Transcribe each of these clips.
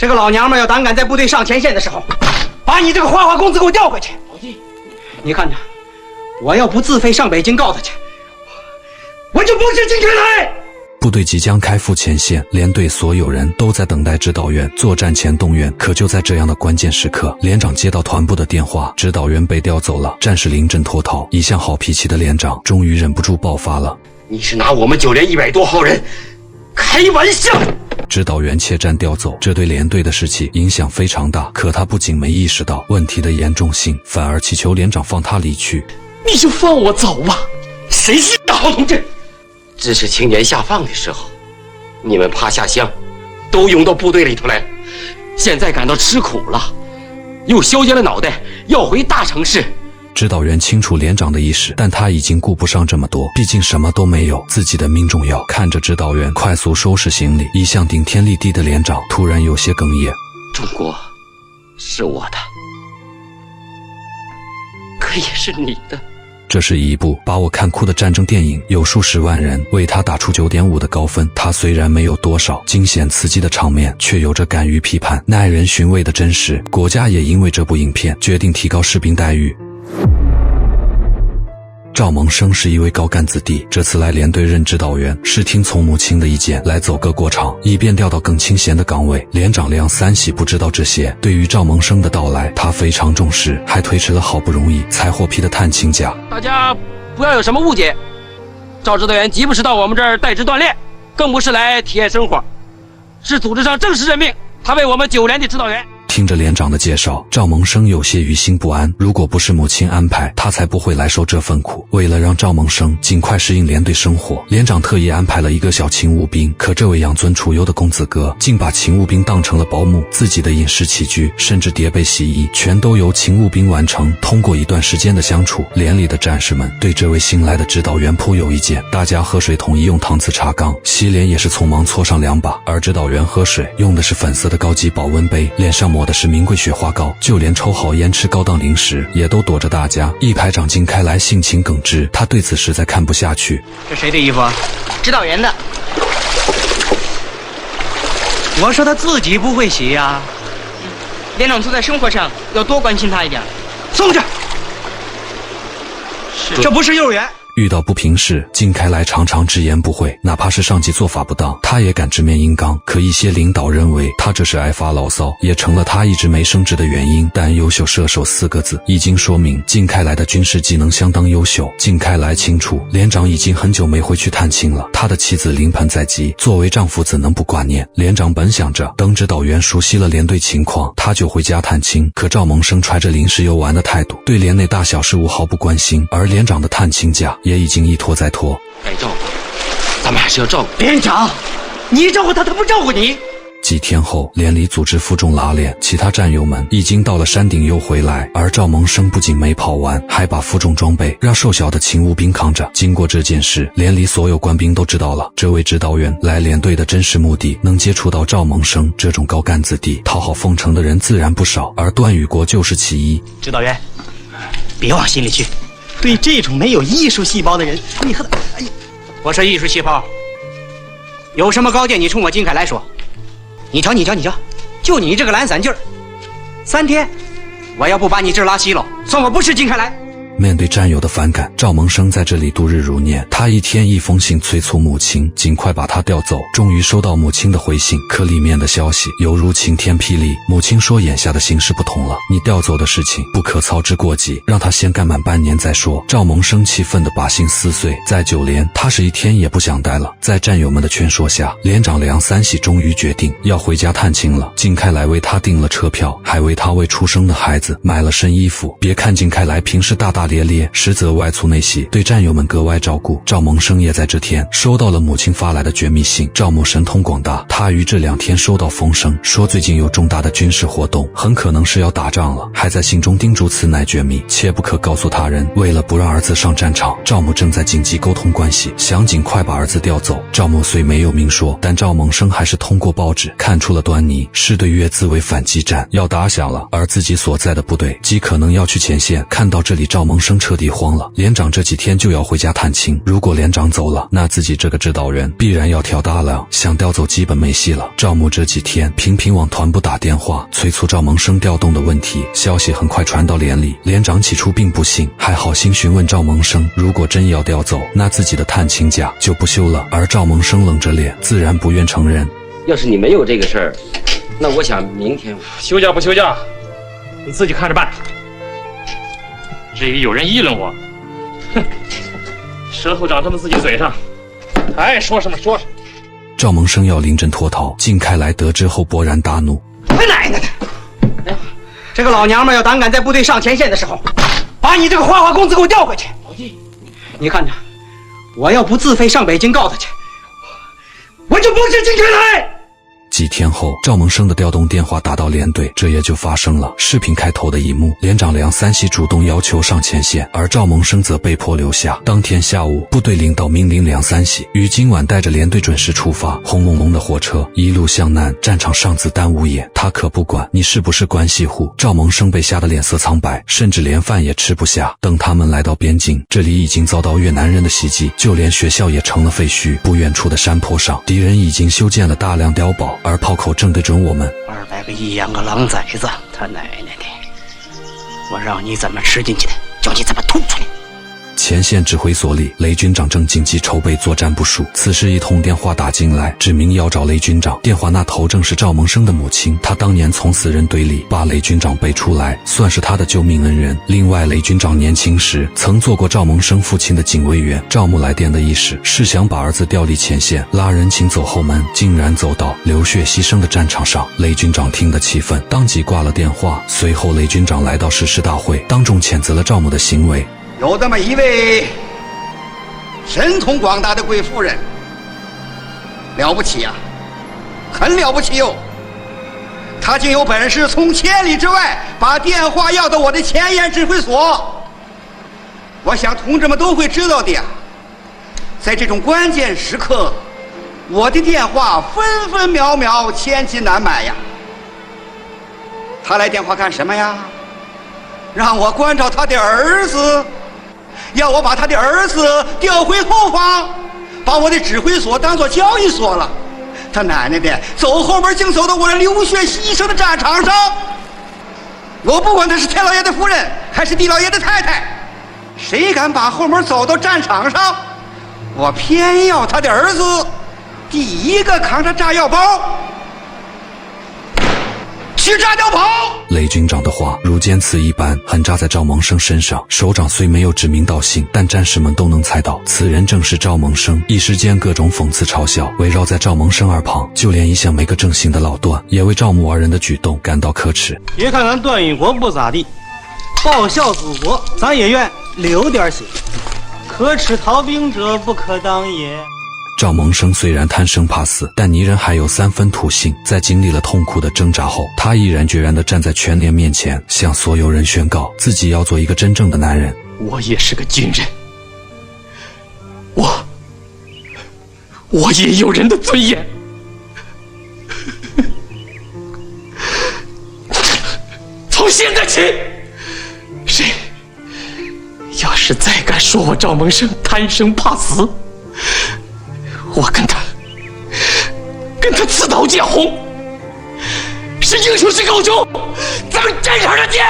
这个老娘们要胆敢在部队上前线的时候，把你这个花花公子给我调回去。你看着，我要不自费上北京告他去，我就不是金开来。部队即将开赴前线，连队所有人都在等待指导员作战前动员。可就在这样的关键时刻，连长接到团部的电话，指导员被调走了，战士临阵脱逃。一向好脾气的连长终于忍不住爆发了：你是拿我们9连100多号人开玩笑！指导员怯战调走，这对连队的士气影响非常大。可他不仅没意识到问题的严重性，反而祈求连长放他离去。你就放我走吧，谁是大好同志？知识青年下放的时候，你们怕下乡，都涌到部队里头来。现在感到吃苦了，又削尖了脑袋要回大城市。指导员清楚连长的意识，但他已经顾不上这么多，毕竟什么都没有，自己的命重要。看着指导员快速收拾行李，一向顶天立地的连长突然有些哽咽。中国是我的，可也是你的。这是一部把我看哭的战争电影，有数十万人为他打出9.5的高分。他虽然没有多少惊险刺激的场面，却有着敢于批判、耐人寻味的真实。国家也因为这部影片决定提高士兵待遇。赵萌生是一位高干子弟，这次来连队任指导员，是听从母亲的意见来走个过场，以便调到更清闲的岗位。连长梁三喜不知道这些，对于赵萌生的到来，他非常重视，还推迟了好不容易才获批的探亲假。大家不要有什么误解，赵指导员既不是到我们这儿代职锻炼，更不是来体验生活，是组织上正式任命他为我们9连的指导员。听着连长的介绍，赵萌生有些于心不安。如果不是母亲安排，他才不会来受这份苦。为了让赵萌生尽快适应连队生活，连长特意安排了一个小勤务兵。可这位养尊处优的公子哥，竟把勤务兵当成了保姆，自己的饮食起居，甚至叠被洗衣，全都由勤务兵完成。通过一段时间的相处，连里的战士们对这位新来的指导员颇有意见。大家喝水统一用搪瓷茶缸，洗脸也是匆忙搓上2把，而指导员喝水用的是粉色的高级保温杯，脸上抹的是名贵雪花膏，就连抽好烟吃高档零食也都躲着大家。一排长金开来性情耿直，他对此实在看不下去。这谁的衣服啊？指导员的。我说他自己不会洗呀。连长处在生活上要多关心他一点。送去。这不是幼儿园。遇到不平事，金开来常常直言不讳，哪怕是上级做法不当，他也敢直面硬刚。可一些领导认为他这是爱发牢骚，也成了他一直没升职的原因。但优秀射手4个字已经说明金开来的军事技能相当优秀。金开来清楚，连长已经很久没回去探亲了，他的妻子临盆在即，作为丈夫怎能不挂念？连长本想着等指导员熟悉了连队情况，他就回家探亲。可赵萌生揣着临时游玩的态度，对连内大小事务毫不关心，而连长的探亲假也已经一拖再拖。该照顾，咱们还是要照顾。连长，你照顾他，他不照顾你。几天后，连里组织负重拉练，其他战友们已经到了山顶又回来，而赵萌生不仅没跑完，还把负重装备让瘦小的勤务兵扛着。经过这件事，连里所有官兵都知道了这位指导员来连队的真实目的。能接触到赵萌生这种高干子弟，讨好奉承的人自然不少，而段宇国就是其一。指导员，别往心里去。对这种没有艺术细胞的人，你和他……哎呀，我说艺术细胞，有什么高见你冲我金凯来说。你瞧，就你这个懒散劲儿，3天，我要不把你这儿拉稀了，算我不是金凯来。面对战友的反感，赵萌生在这里度日如年。他一天一封信催促母亲尽快把他调走。终于收到母亲的回信，可里面的消息犹如晴天霹雳。母亲说眼下的形势不同了，你调走的事情不可操之过急，让他先干满半年再说。赵萌生气愤地把信撕碎。在9连，他是一天也不想待了。在战友们的劝说下，连长梁三喜终于决定要回家探亲了。金开来为他订了车票，还为他未出生的孩子买了身衣服。别看金开来平时大大咧咧，实则外粗内细，对战友们格外照顾。赵萌生也在这天收到了母亲发来的绝密信。赵母神通广大，他于这2天收到风声，说最近有重大的军事活动，很可能是要打仗了，还在信中叮嘱此乃绝密，切不可告诉他人。为了不让儿子上战场，赵母正在紧急沟通关系，想尽快把儿子调走。赵母虽没有明说，但赵萌生还是通过报纸看出了端倪，是对越自卫反击战要打响了，而自己所在的部队极可能要去前线。看到这里，赵萌生彻底慌了，连长这几天就要回家探亲，如果连长走了，那自己这个指导人必然要挑大梁，想调走基本没戏了。赵牧这几天频频往团部打电话，催促赵蒙生调动的问题，消息很快传到连里。连长起初并不信，还好心询问赵蒙生，如果真要调走，那自己的探亲假就不休了。而赵蒙生冷着脸，自然不愿承认。要是你没有这个事儿，那我想明天休假不休假，你自己看着办。至于有人议论我，哼，舌头长他们自己嘴上，爱说什么说什么。赵蒙生要临阵脱逃，靳开来得知后勃然大怒。他奶奶的！这个老娘们要胆敢在部队上前线的时候，把你这个花花公子给我调回去。老弟，你看着，我要不自费上北京告他去，我就不是靳开来。几天后，赵蒙生的调动电话打到连队，这也就发生了视频开头的一幕。连长梁三喜主动要求上前线，而赵蒙生则被迫留下。当天下午，部队领导命令梁三喜于今晚带着连队准时出发。轰隆隆的火车一路向南，战场上子弹无眼，他可不管你是不是关系户。赵蒙生被吓得脸色苍白，甚至连饭也吃不下。等他们来到边境，这里已经遭到越南人的袭击，就连学校也成了废墟。不远处的山坡上，敌人已经修建了大量碉堡，而炮口正对准我们。200个一样个狼崽子，他奶奶的！我让你怎么吃进去的，叫你怎么吐出来。前线指挥所里，雷军长正紧急筹备作战部署。此时一通电话打进来，指明要找雷军长。电话那头正是赵蒙生的母亲，他当年从死人堆里把雷军长背出来，算是他的救命恩人。另外，雷军长年轻时曾做过赵蒙生父亲的警卫员。赵牧来电的意思是想把儿子调离前线，拉人请走后门，竟然走到流血牺牲的战场上。雷军长听得气愤，当即挂了电话。随后，雷军长来到誓师大会，当众谴责了赵牧的行为。有这么一位神通广大的贵妇人，了不起呀，很了不起哟！她竟有本事从千里之外把电话要到我的前沿指挥所。我想同志们都会知道的呀，在这种关键时刻，我的电话分分秒秒千金难买呀。她来电话干什么呀？让我关照她的儿子，要我把他的儿子调回后方，把我的指挥所当作交易所了。他奶奶的，走后门竟走到我这流血牺牲的战场上。我不管他是天老爷的夫人还是地老爷的太太，谁敢把后门走到战场上，我偏要他的儿子第一个扛着炸药包去炸碉堡。雷军长的话如尖刺一般狠扎在赵蒙生身上，首长虽没有指名道姓，但战士们都能猜到此人正是赵蒙生。一时间各种讽刺嘲笑围绕在赵蒙生耳旁，就连一向没个正形的老段也为赵牧二人的举动感到可耻。别看咱段玉国不咋地，报效祖国咱也愿流点血，可耻逃兵者不可当也。赵蒙生虽然贪生怕死，但泥人还有3分土性。在经历了痛苦的挣扎后，他毅然决然地站在全连面前，向所有人宣告自己要做一个真正的男人。我也是个军人，我也有人的尊严。从现在起，谁要是再敢说我赵蒙生贪生怕死，我跟他刺刀见红，是英雄是狗熊，咱们战场上见。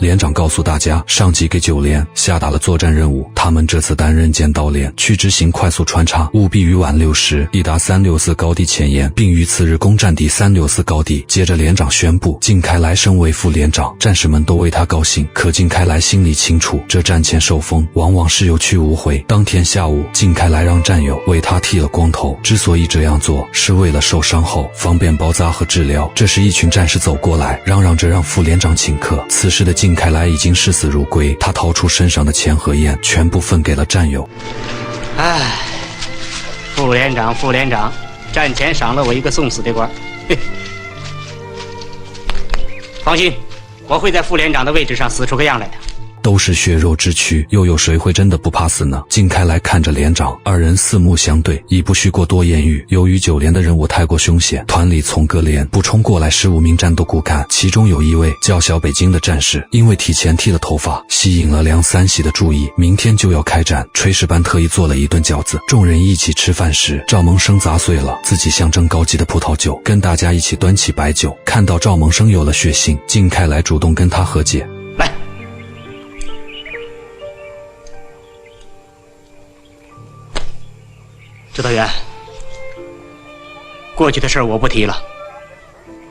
连长告诉大家，上级给9连下达了作战任务，他们这次担任尖刀连，去执行快速穿插，务必于晚6时抵达364高地前沿，并于次日攻占第364高地。接着连长宣布靳开来升为副连长，战士们都为他高兴，可靳开来心里清楚，这战前受封往往是有去无回。当天下午，靳开来让战友为他剃了光头，之所以这样做，是为了受伤后方便包扎和治疗。这时一群战士走过来，嚷嚷着让副连长请客。此时的靳开来已经视死如归，他掏出身上的钱和烟，全部分给了战友。唉，副连长，战前赏了我一个送死的官。放心，我会在副连长的位置上死出个样来的。都是血肉之躯，又有谁会真的不怕死呢？靳开来看着连长，二人四目相对，已不需过多言语。由于9连的任务太过凶险，团里从各连补充过来15名战斗骨干，其中有一位叫小北京的战士，因为提前剃了头发，吸引了梁三喜的注意。明天就要开战，炊事班特意做了一顿饺子，众人一起吃饭时，赵蒙生砸碎了自己象征高级的葡萄酒，跟大家一起端起白酒。看到赵蒙生有了血性，靳开来主动跟他和解。来，指导员，过去的事我不提了，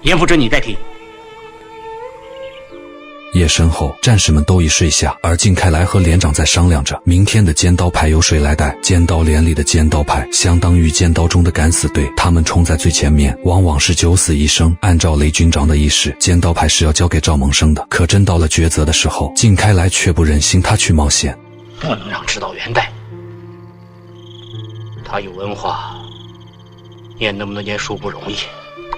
也不准你再提。夜深后，战士们都已睡下，而靳开来和连长在商量着明天的尖刀排由谁来带。尖刀连里的尖刀排相当于尖刀中的敢死队，他们冲在最前面，往往是9死1生。按照雷军长的意识，尖刀排是要交给赵蒙生的，可真到了抉择的时候，靳开来却不忍心他去冒险。不能让指导员带，他有文化，念那么多年书不容易。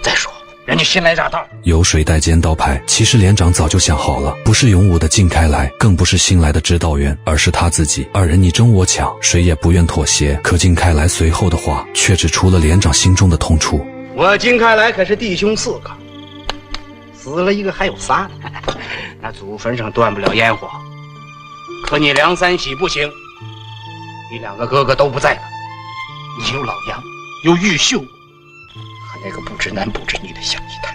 再说人家新来乍到，由谁带尖刀排？其实连长早就想好了，不是勇武的靳开来，更不是新来的指导员，而是他自己。二人你争我抢，谁也不愿妥协。可靳开来随后的话，却指出了连长心中的痛处。我靳开来可是弟兄4个，死了一个还有仨呢，那祖坟上断不了烟火。可你梁三喜不行，你2个哥哥都不在了，你有老杨，有玉秀，和那个不知男不知女的小姨太。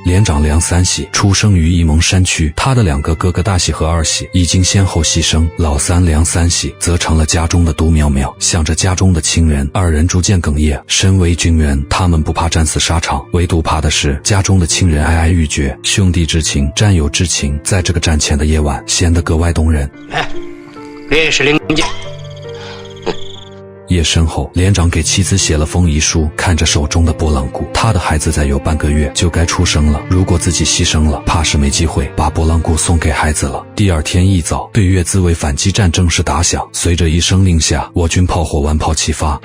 连长梁三喜出生于沂蒙山区，他的2个哥哥大喜和二喜已经先后牺牲，老三梁三喜则成了家中的独苗苗。想着家中的亲人，二人逐渐哽咽。身为军人，他们不怕战死沙场，唯独怕的是家中的亲人哀哀欲绝。兄弟之情，战友之情，在这个战前的夜晚显得格外动人。烈士灵剑。夜深后，连长给妻子写了封遗书，看着手中的拨浪鼓，他的孩子再有半个月就该出生了，如果自己牺牲了，怕是没机会把拨浪鼓送给孩子了。第2天一早，对越自卫反击战正式打响，随着一声令下，我军炮火完炮齐发。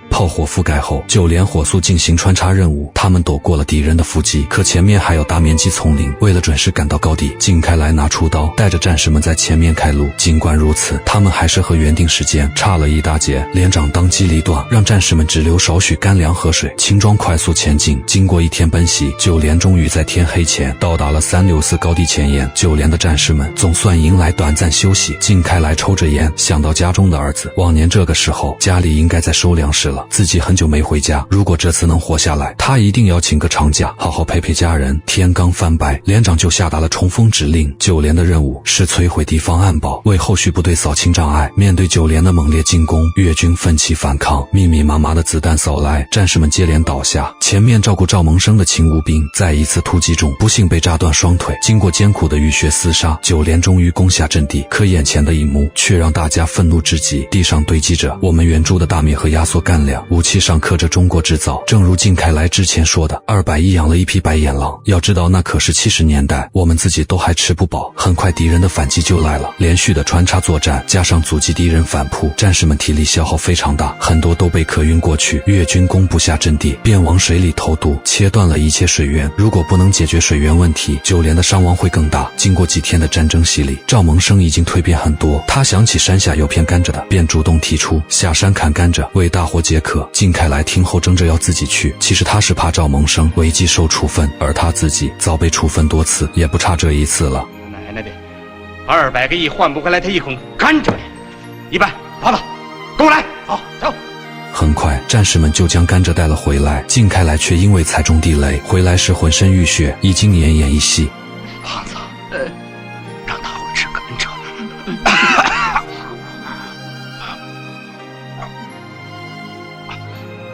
炮火覆盖后，9连火速进行穿插任务。他们躲过了敌人的伏击，可前面还有大面积丛林。为了准时赶到高地，靳开来拿出刀，带着战士们在前面开路。尽管如此，他们还是和原定时间差了一大截。连长当机立断，让战士们只留少许干粮和水，轻装快速前进。经过1天奔袭，9连终于在天黑前到达了364高地前沿。9连的战士们总算迎来短暂休息。靳开来抽着烟，想到家中的儿子，往年这个时候家里应该在收粮食了，自己很久没回家，如果这次能活下来，他一定要请个长假，好好陪陪家人。天刚翻白，连长就下达了冲锋指令。9连的任务是摧毁敌方暗堡，为后续部队扫清障碍。面对9连的猛烈进攻，越军奋起反抗，密密麻麻的子弹扫来，战士们接连倒下。前面照顾赵蒙生的勤务兵在一次突击中不幸被炸断双腿，经过艰苦的浴血厮杀，9连终于攻下阵地。可眼前的一幕却让大家愤怒至极，地上堆积着我们援助的大米和压缩干粮，武器上刻着中国制造。正如靳开来之前说的，200亿养了一匹白眼狼，要知道那可是70年代，我们自己都还吃不饱。很快敌人的反击就来了，连续的穿插作战加上阻击敌人反扑，战士们体力消耗非常大，很多都被客运过去。越军攻不下阵地，便往水里投毒，切断了一切水源。如果不能解决水源问题，9连的伤亡会更大。经过几天的战争洗礼，赵蒙生已经蜕变很多。他想起山下有片甘蔗的，便主动提出下山砍甘蔗，为大伙解渴。靳开来听后争着要自己去，其实他是怕赵蒙生违纪受处分，而他自己早被处分多次，也不差这一次了。奶奶的，200个亿换不回来他一捆甘蔗呀！一半，跑，跟我来，走。很快，战士们就将甘蔗带了回来，靳开来却因为踩中地雷，回来时浑身浴血，已经奄奄一息。胖子，让大伙吃甘蔗。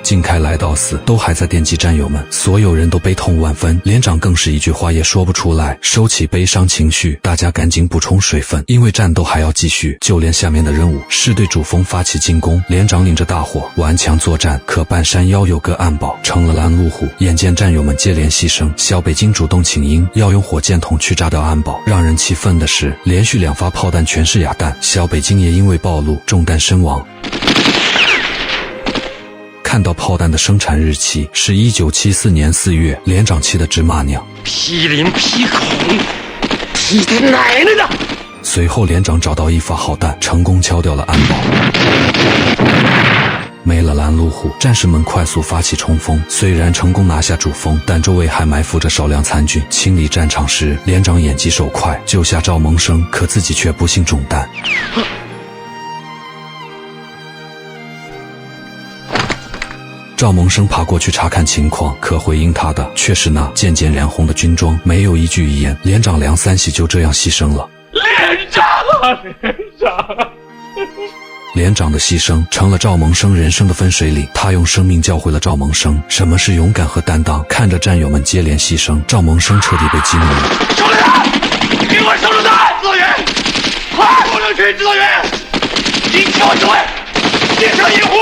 靳开来到死都还在惦记战友们，所有人都悲痛万分，连长更是一句话也说不出来。收起悲伤情绪，大家赶紧补充水分，因为战斗还要继续。9连下面的任务是对主峰发起进攻，连长领着大伙顽强作战，可半山腰有个暗堡，成了拦路虎。眼见战友们接连牺牲，小北京主动请缨，要用火箭筒去炸掉暗堡。让人气愤的是，连续2发炮弹全是哑弹，小北京也因为暴露中弹身亡。看到炮弹的生产日期是1974年4月，连长气得直骂娘。批林批孔，批他奶奶的！随后连长找到一发好弹，成功敲掉了安保。没了拦路虎，战士们快速发起冲锋，虽然成功拿下主峰，但周围还埋伏着少量参军。清理战场时，连长眼疾手快，救下赵蒙生，可自己却不幸中弹。赵蒙生爬过去查看情况，可回应他的却是那渐渐染红的军装，没有一句遗言。连长梁三喜就这样牺牲了。连长，连长。连长的牺牲成了赵蒙生人生的分水岭，他用生命教会了赵蒙生什么是勇敢和担当。看着战友们接连牺牲，赵蒙生彻底被激怒了。手榴弹，给我手榴弹！指导员，快，不能去！指导员，你听我指挥，列车掩护！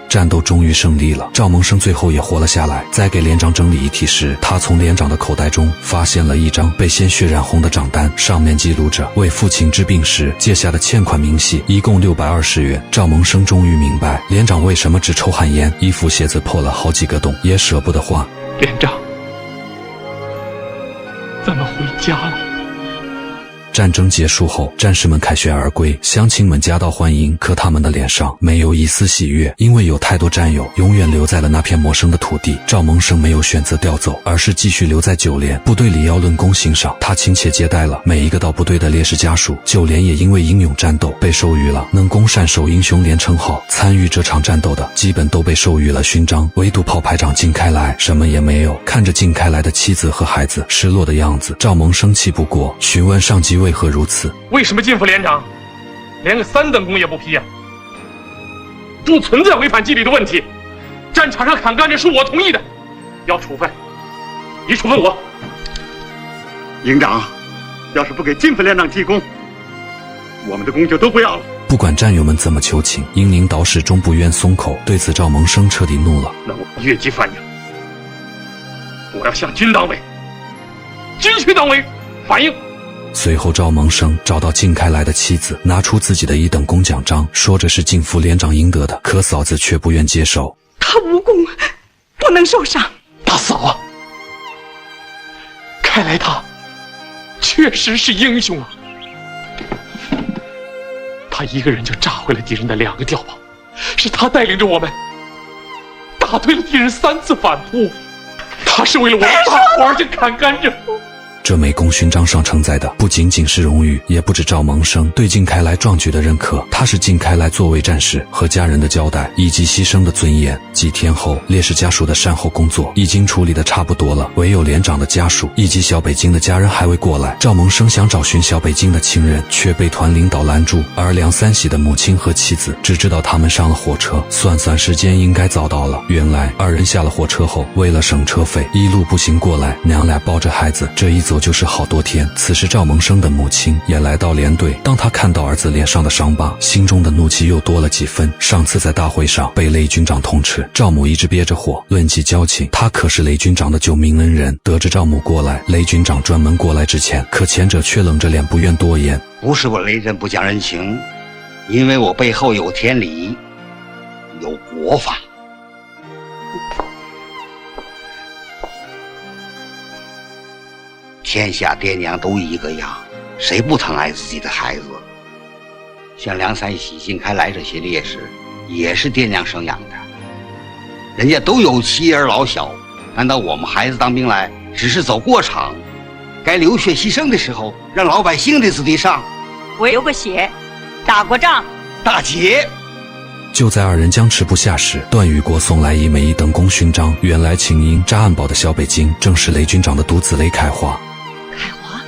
战斗终于胜利了，赵蒙生最后也活了下来。在给连长整理遗体时，他从连长的口袋中发现了一张被鲜血染红的账单，上面记录着为父亲治病时借下的欠款明细，一共620元。赵蒙生终于明白连长为什么只抽旱烟，衣服鞋子破了好几个洞也舍不得花。连长，咱们回家了。战争结束后，战士们凯旋而归，乡亲们夹道欢迎，可他们的脸上没有一丝喜悦，因为有太多战友永远留在了那片陌生的土地。赵蒙生没有选择调走，而是继续留在9连部队里要论功行赏。他亲切接待了每一个到部队的烈士家属，9连也因为英勇战斗被授予了能攻善守英雄连称号。参与这场战斗的基本都被授予了勋章，唯独炮排长靳开来什么也没有。看着靳开来的妻子和孩子失落的样子，赵蒙生气不过，询问上级为何如此？为什么进副连长连个3等功也不批啊？不存在违反纪律的问题。战场上砍甘蔗是我同意的，要处分，你处分我。营长，要是不给靳副连长记功，我们的功就都不要了。不管战友们怎么求情，英领导始终不愿松口。对此，赵蒙生彻底怒了。那我越级反应，我要向军党委、军区党委反映。随后，赵蒙生找到靳开来的妻子，拿出自己的1等功奖章，说这是靳副连长应得的，可嫂子却不愿接受。他无功，不能受伤。大嫂啊，开来他确实是英雄啊！他一个人就炸毁了敌人的2个碉堡，是他带领着我们打退了敌人3次反扑，他是为了我们大伙儿去砍甘蔗。这枚功勋章上承载的不仅仅是荣誉，也不止赵蒙生对靳开来壮举的认可，它是靳开来作为战士和家人的交代，以及牺牲的尊严。几天后，烈士家属的善后工作已经处理得差不多了，唯有连长的家属以及小北京的家人还未过来。赵蒙生想找寻小北京的亲人，却被团领导拦住，而梁三喜的母亲和妻子只知道他们上了火车，算算时间应该早到了。原来2人下了火车后，为了省车费，一路步行过来，娘俩抱着孩子，这一走就是好多天。此时赵蒙生的母亲也来到连队，当他看到儿子脸上的伤疤，心中的怒气又多了几分。上次在大会上被雷军长痛斥，赵母一直憋着火，论起交情，他可是雷军长的救命恩人。得知赵母过来，雷军长专门过来致歉，可前者却冷着脸不愿多言。不是我雷震不讲人情，因为我背后有天理，有国法。天下爹娘都一个样，谁不疼爱自己的孩子？像梁三喜、靳开来这些烈士，也是爹娘生养的，人家都有妻儿老小，难道我们孩子当兵来只是走过场？该流血牺牲的时候，让老百姓的子弟上。我流过血，打过仗。大姐，就在2人僵持不下时，段玉国送来1枚1等功勋章。原来请缨扎暗堡的小北京，正是雷军长的独子雷凯华。凯华，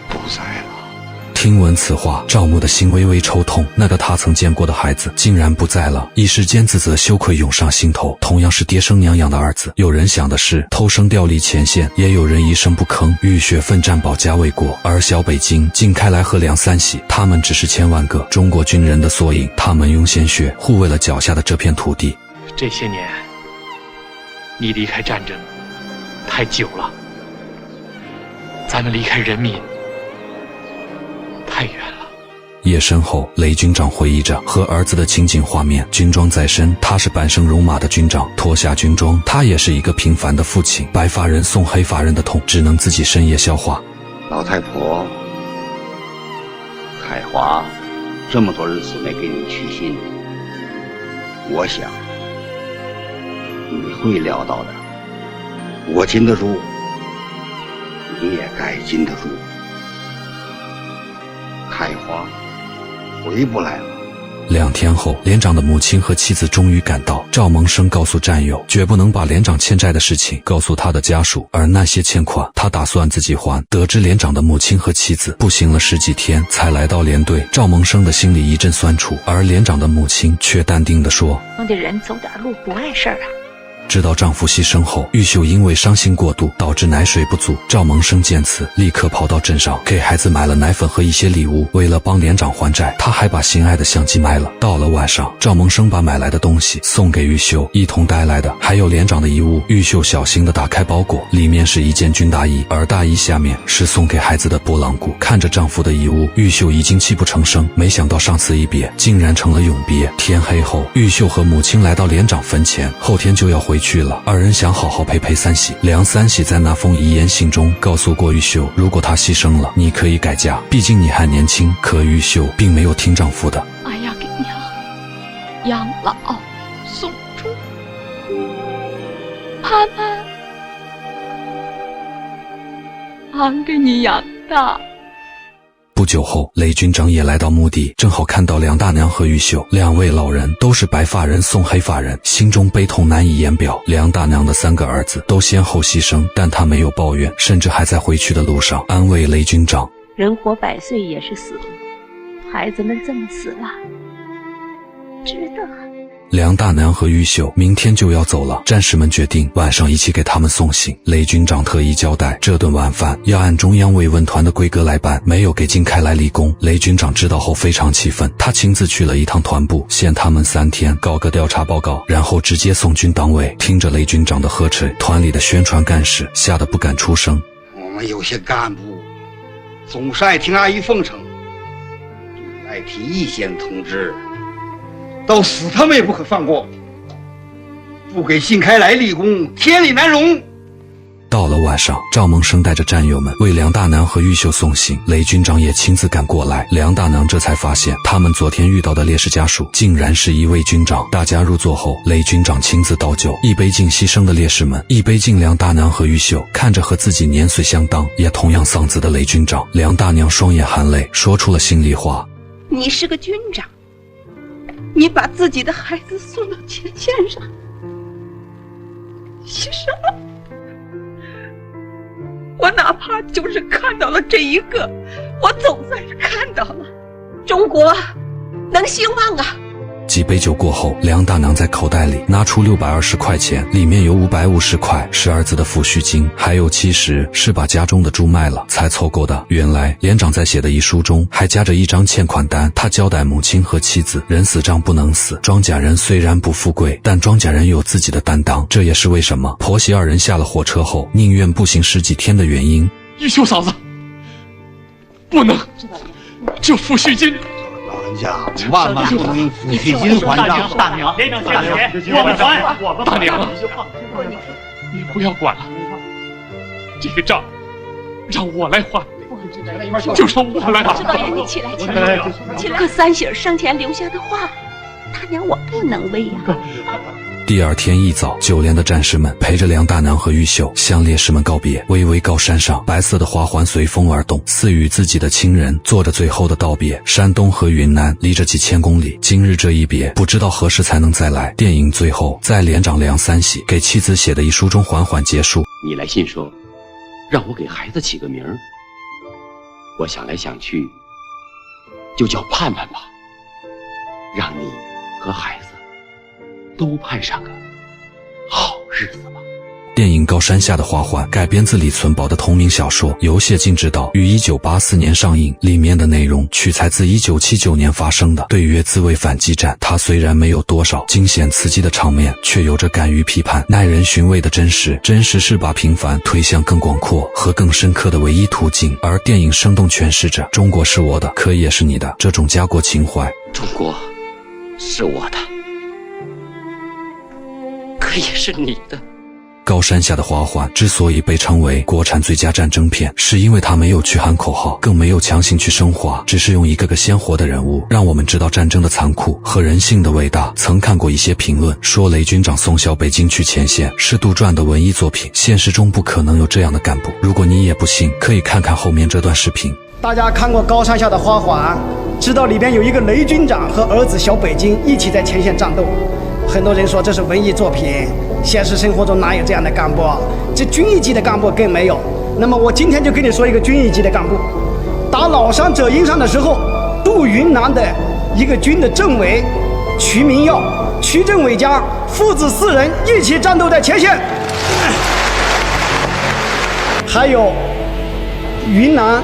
不在了。听闻此话，赵牧的心微微抽痛，那个他曾见过的孩子竟然不在了，一时间自责羞愧涌上心头。同样是爹生娘养的儿子，有人想的是偷生调离前线，也有人一声不吭，浴血奋战保家卫国。而小北京、晋开来和梁三喜，他们只是千万个中国军人的缩影，他们用鲜血护卫了脚下的这片土地。这些年，你离开战争太久了，咱们离开人民太远了。夜深后，雷军长回忆着和儿子的情景画面，军装在身，他是半生戎马的军长，脱下军装，他也是一个平凡的父亲。白发人送黑发人的痛，只能自己深夜消化。老太婆，海华，这么多日子没给你去信，我想你会料到的。我禁得住，你也该禁得住。海华回不来了。2天后，连长的母亲和妻子终于赶到。赵蒙生告诉战友，绝不能把连长欠债的事情告诉他的家属，而那些欠款他打算自己还。得知连长的母亲和妻子步行了10几天才来到连队，赵蒙生的心里一阵酸楚，而连长的母亲却淡定地说：“我的人走点路不碍事儿啊。”知道丈夫牺牲后，玉秀因为伤心过度导致奶水不足。赵蒙生见此，立刻跑到镇上给孩子买了奶粉和一些礼物。为了帮连长还债，他还把心爱的相机卖了。到了晚上，赵蒙生把买来的东西送给玉秀，一同带来的还有连长的遗物。玉秀小心地打开包裹，里面是一件军大衣，而大衣下面是送给孩子的拨浪鼓。看着丈夫的遗物，玉秀已经泣不成声。没想到上次一别，竟然成了永别。天黑后，玉秀和母亲来到连长坟前，后天就要回去了。二人想好好陪三喜。梁三喜在那封遗言信中告诉过玉秀，如果他牺牲了，你可以改嫁，毕竟你还年轻。可玉秀并没有听丈夫的。俺要给娘养老送终，盼盼，俺给你养大。不久后，雷军长也来到墓地，正好看到梁大娘和玉秀2位老人都是白发人送黑发人，心中悲痛难以言表。梁大娘的3个儿子都先后牺牲，但她没有抱怨，甚至还在回去的路上安慰雷军长：人活100岁也是死，孩子们这么死了，值得。梁大娘和玉秀明天就要走了，战士们决定晚上一起给他们送行。雷军长特意交代，这顿晚饭要按中央慰问团的规格来办，没有给金开来立功。雷军长知道后非常气愤，他亲自去了一趟团部，限他们3天搞个调查报告，然后直接送军党委。听着雷军长的呵斥，团里的宣传干事吓得不敢出声。我们有些干部总是爱听阿谀奉承，对爱提意见的同志到死他们也不可放过，不给信开来立功，天理难容。到了晚上，赵蒙生带着战友们为梁大娘和玉秀送行，雷军长也亲自赶过来。梁大娘这才发现，他们昨天遇到的烈士家属竟然是一位军长。大家入座后，雷军长亲自倒酒，一杯敬牺牲的烈士们，一杯敬梁大娘和玉秀。看着和自己年岁相当，也同样丧子的雷军长，梁大娘双眼含泪，说出了心里话：你是个军长，你把自己的孩子送到前线上，牺牲了。我哪怕就是看到了这一个，我总算是看到了，中国能兴旺啊！几杯酒过后，梁大娘在口袋里拿出620块钱，里面有550块是儿子的抚恤金，还有70是把家中的猪卖了才凑够的。原来连长在写的遗书中还夹着一张欠款单，他交代母亲和妻子，人死账不能死，庄稼人虽然不富贵，但庄稼人有自己的担当。这也是为什么婆媳2人下了火车后宁愿步行10几天的原因。玉秀嫂子，不能，这抚恤金老人家万万不能用抚恤金还账。大娘，连长下血，我们还。大娘，你不要管了，这个账让我来还，就让我来还。知道呀，你起来，起来，起来！可三喜儿生前留下的话，大娘我不能为呀。第2天一早，9连的战士们陪着梁大娘和玉秀向烈士们告别。巍巍高山上，白色的花环随风而动，似与自己的亲人做着最后的道别。山东和云南离着几千公里，今日这一别，不知道何时才能再来。电影最后，在连长梁三喜给妻子写的遗书中缓缓结束。你来信说，让我给孩子起个名儿。我想来想去，就叫盼盼吧，让你和孩子都盼上个好日子吧。电影《高山下的花环》改编自李存葆的同名小说，由谢晋执导，于1984年上映。里面的内容取材自1979年发生的对越自卫反击战。它虽然没有多少惊险刺激的场面，却有着敢于批判、耐人寻味的真实。真实是把平凡推向更广阔和更深刻的唯一途径。而电影生动诠释着中国是我的，可也是你的这种家国情怀。中国是我的，可也是你的。高山下的花环之所以被称为国产最佳战争片，是因为它没有去喊口号，更没有强行去升华，只是用一个个鲜活的人物，让我们知道战争的残酷和人性的伟大。曾看过一些评论说雷军长送小北京去前线是杜撰的文艺作品，现实中不可能有这样的干部。如果你也不信，可以看看后面这段视频。大家看过《高山下的花环》，知道里边有一个雷军长和儿子小北京一起在前线战斗。很多人说这是文艺作品，现实生活中哪有这样的干部？这军一级的干部更没有。那么我今天就跟你说一个军一级的干部。打老山浙阴山的时候，渡云南的一个军的政委瞿明耀、瞿政委家父子4人一起战斗在前线。还有云南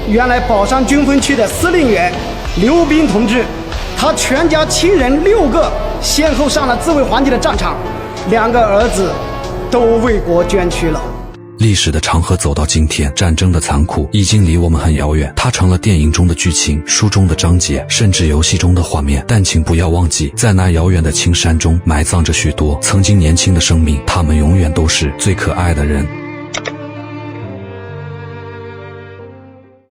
原来宝山军分区的司令员刘斌同志，他全家亲人6个先后上了自卫还击的战场，2个儿子都为国捐躯了。历史的长河走到今天，战争的残酷已经离我们很遥远，它成了电影中的剧情、书中的章节，甚至游戏中的画面。但请不要忘记，在那遥远的青山中埋葬着许多曾经年轻的生命，他们永远都是最可爱的人。